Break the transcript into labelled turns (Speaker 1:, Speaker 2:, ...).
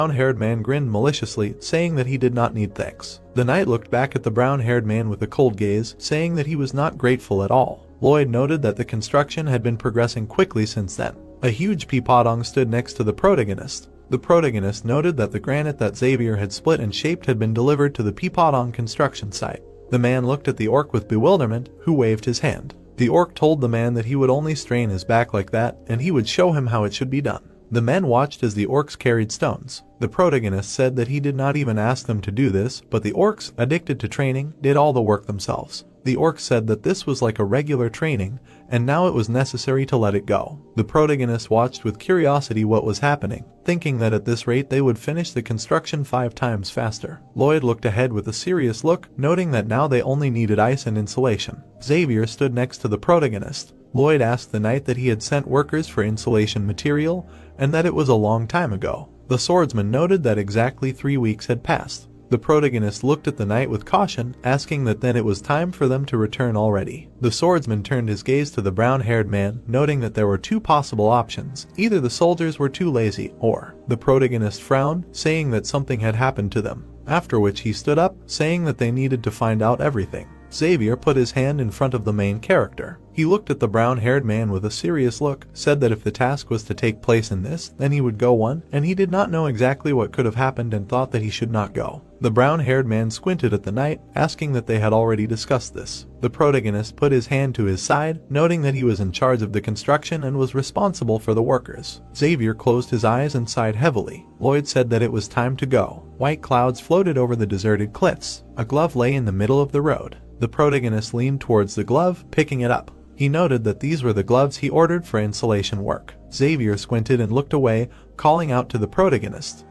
Speaker 1: brown-haired man grinned maliciously, saying that he did not need thanks. The knight looked back at the brown-haired man with a cold gaze, saying that he was not grateful at all. Lloyd noted that the construction had been progressing quickly since then. A huge peapodong stood next to the protagonist. The protagonist noted that the granite that Xavier had split and shaped had been delivered to the peapodong construction site. The man looked at the orc with bewilderment, who waved his hand. The orc told the man that he would only strain his back like that, and he would show him how it should be done. The men watched as the orcs carried stones. The protagonist said that he did not even ask them to do this, but the orcs, addicted to training, did all the work themselves. The orc said that this was like a regular training, and now it was necessary to let it go. The protagonist watched with curiosity what was happening, thinking that at this rate they would finish the construction 5 times faster. Lloyd looked ahead with a serious look, noting that now they only needed ice and insulation. Xavier stood next to the protagonist. Lloyd asked the knight that he had sent workers for insulation material, and that it was a long time ago. The swordsman noted that exactly 3 weeks had passed. The protagonist looked at the knight with caution, asking that then it was time for them to return already. The swordsman turned his gaze to the brown-haired man, noting that there were 2 possible options. Either the soldiers were too lazy, or the protagonist frowned, saying that something had happened to them. After which he stood up, saying that they needed to find out everything. Xavier put his hand in front of the main character. He looked at the brown-haired man with a serious look, said that if the task was to take place in this, then he would go one, and he did not know exactly what could have happened and thought that he should not go. The brown-haired man squinted at the knight, asking that they had already discussed this. The protagonist put his hand to his side, noting that he was in charge of the construction and was responsible for the workers. Xavier closed his eyes and sighed heavily. Lloyd said that it was time to go. White clouds floated over the deserted cliffs. A glove lay in the middle of the road. The protagonist leaned towards the glove, picking it up. He noted that these were the gloves he ordered for insulation work. Xavier squinted and looked away, calling out to the protagonist.